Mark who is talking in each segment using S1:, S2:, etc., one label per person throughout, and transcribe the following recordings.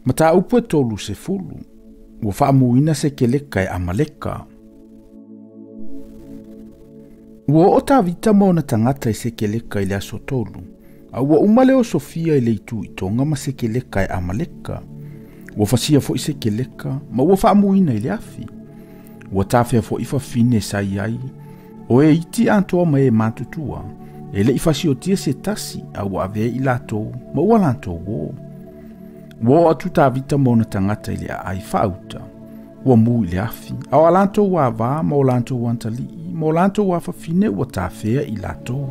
S1: Mata upu tolu se fulu, ua whaamuina se keleka e amaleka. Ua o tawita mauna tangata i se keleka i le aso tolu, a ua umale o Sofia i le itu i tonga ma se keleka e amaleka. Ua fasia fo i se keleka, ma ua whaamuina i le afi. Ua tawhia fo i fine sai ai, o e iti antoa ma e matutua, e le i fasio tia se tasi, a ua ave i lato, ma ua lanto wo. Ua atu tawita mauna tangata i le ai whauta, ua mu i le afi, a o lanto ua va, ma o lanto ua antalii, ma o lanto ua fine ua tawhia i lato.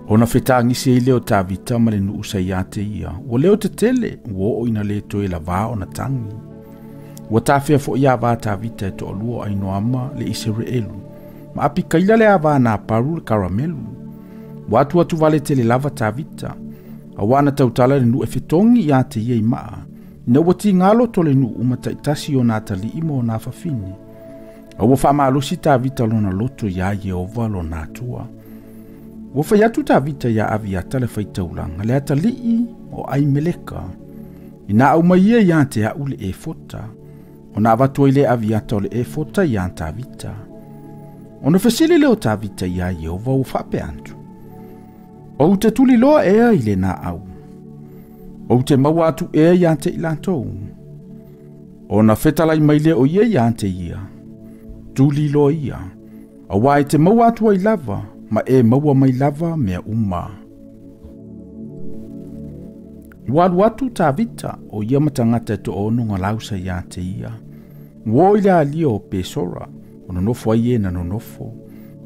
S1: Ona whetangisi e leo tawita ma le nuu sa iate ia, ua leo te tele, ua o ina le to e la vā o na tangi. Ua tawhia fo ia vā tawita e to alua aino ama le Israelu, ma api kaila le a vā na paru le karamelu. Ua atu vale tele lava tawita, a wana tautala le nuu e whetongi iate ia i maa, ina ua ti ngalo to le nuu umata itasi o nata li imo o na fafine. A ua whaamalosi tawita lona loto ia Yehova lo natua. Ua whaiatu tawita ia aviata le Faitaulanga le ata lii o ai meleka. Ina au maia ia te au le e fota. Ona avatua ile aviata o le e fota ia tawita. Ona whesili leo tawita ia Yehova o whape antu. O te tuli loa ea ile na au. O te maua atu ea ia te ilantou. Ona whetalai maile o ia te ia. Tuli loa ia. A wae te maua atu ai lava. Ma e maua mai lava mea uma. Walu atu tawita o ia matangata e to ono ngā lausa ia te ia. Wo ila alia o pesora, o nonofo ai na nonofo.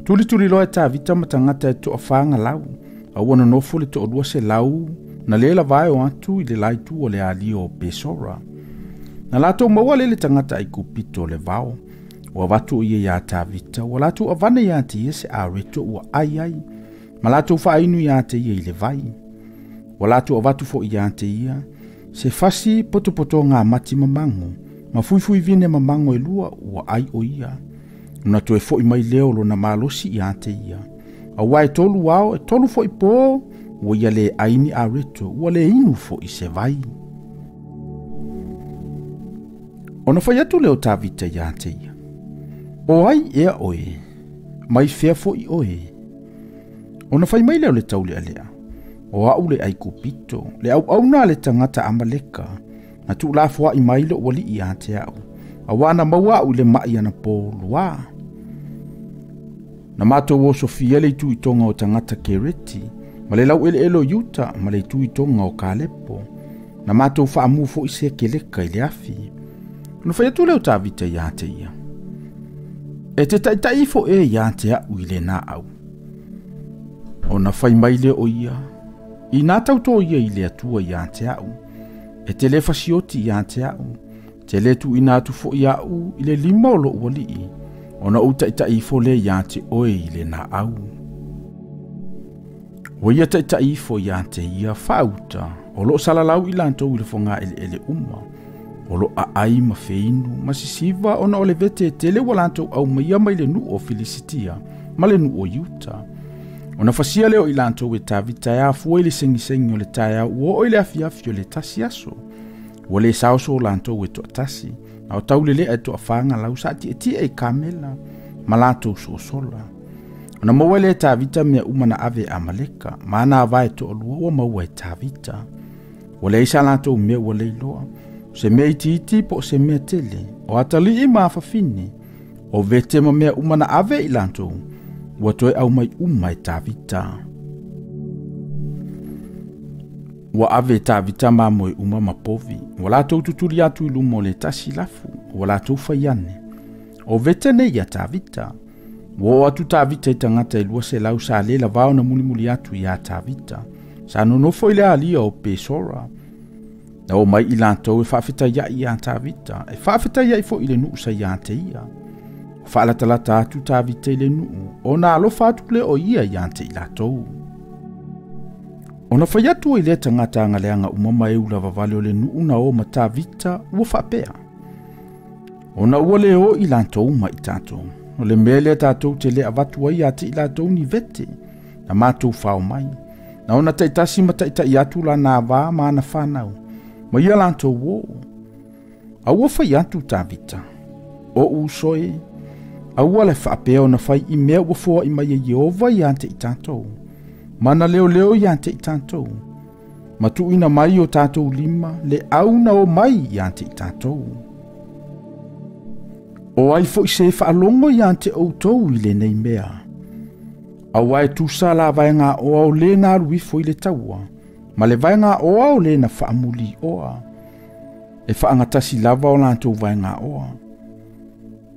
S1: Tuli loa e tawita matangata e to afanga lau, a ua nonofo le to odua se lau, na lela vai o atu i le laitu o le alia o pesora. Na lato maua le tangata ai kupito le vao. Ua watu ia ia tawita, ua latu avane ia te ia se areto ua ai, ma latu whainu ia te ia i le vai. Ua latu avatu fo ia te ia, se fasi poto ngā mati mamango, ma fuifui vine mamango e lua ua ai o ia. Una to e fo i mai leo lo na malosi ia te ia. A ua e tolu wao, e tolu fo i po, ua ia le aini areto, ua le inu fo i se vai. Ona whaiatu leo tawita ia te ia. O ai ea oe, mai fea fo i oe. Ona whai mai leo le tau le alea. O au le ai kupito, le au na le tangata amaleka. Na tu la fua i mai le wali i ate au. A wana maua au le mai ana po lua. Na mato wo Sofia le tu i tonga o tangata kereti. Ma le lau ele elo yuta, ma le tu i tonga o Kalepo. Na mato whaamu fo i se keleka i le afi. Ona whai atu leo tawita i ate ia. E te taifo e ia te au i le na au. O na whai maile o ia. I nā tauto ia i le atua ia te au. E te le fasioti ia te au. Te le tu i nā tu fo ia au i le lima o lo uali i. O na uta i taifo le ia te oe i le na au. O ia taifo ia te ia whauta. O lo salalau i lantou i le fonga ele uma. O lo ai ma feinu, ma sisiva ona o le vete tele walantou au maia mai le nu o Filisitia, ma le nu o Yuta. Ona fasia leo i lantou e tawita ea fua i le sengi o le taia ua o i le afiafi o le tasi aso. Ua le sauso o lantou e toa tasi, a o tau lelea e toa whanga lau sa ti e kamela, ma lantou so sola. Ona maua le tawita mea umana ave amaleka, ma ana avae toa lua ua maua e tawita. Ua le isa lantou mea ua leiloa. Se mea iti po se mea tele, o atali i mawhawhine, o vete ma mea umana ave i lantou, ua toe au mai e tawita. Ua ave tawita ma moe uma mapovi, ua latou tuturi atu i lumo le tasi lafu, ua latou whaiane, o vete nei a tawita, ua atu tawita i tangata i lua se lau sa lela vao na mulimuli atu i a tawita, sa nonofo i le alia o pesora. Na o mai i lantou e whawhita ia i a tawita, e whawhita ia i fo i le nuu sa ia te ia. Whaalatalata atu tawita i le nuu, o na alofa atu le o ia i ante i latou. O na whaiatu i le tangata angaleanga umama e ula vavale o le nuu na o ma tawita ua whapea. O na ua le o i lantou ma i tatou, o le mele tatou te le avatua i ate i latou ni vete, na mātou whao mai. Na ona taitasi ma taitai atu la nā vā ma na whanau. Ma ia lantou o. Aua fai atu tavita. O usoi. Aua le whaapea na fai I mea ua fua I mai Yehova I ante I tātou. Mana leo I ante I tātou. Ma tuina mai o tātou lima, le auna o mai I ante I tātou. O ai fo I se whaalongo I ante o tou I le nei mea. Awa e tusa la vaenga oa o le ngā ruifo I le taua, ma le vaenga oa o le na whaamuli oa. E whaangatasi lava o lantou vaenga oa.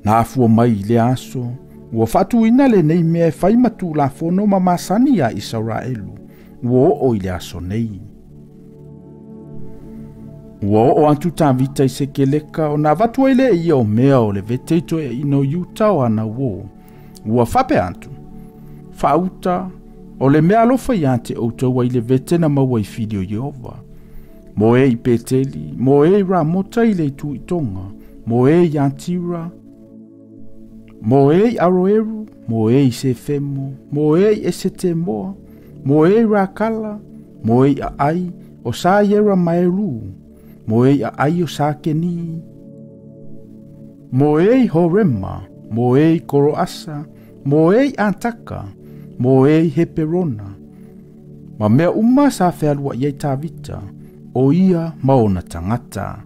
S1: Na afua mai le aso, ua whatuina le nei mea e whai matu la fono ma masani a Israelu, ua o I le aso nei. Ua o antu tāvita I se keleka o na vatua I le ia o mea o le veteito e ino yuta o ana uo, ua whape antu. Fauta, o le mea alofa I ante o taua I le vete na maua I whidio Yehova. Mo e I peteli, mo e I ramota I le tu I tonga, mo e I antira, mo e I aroeru, mo e I sefemo, mo e I esetemoa, mo e I rakala, mo e I ai, o sa yera maeru, mo e I ai o sa keni, mo e I horema, mo e I koroasa, mo e I antaka, mo e I heperona. Ma mea uma sa whealua iei tāvita, o ia maona tangata.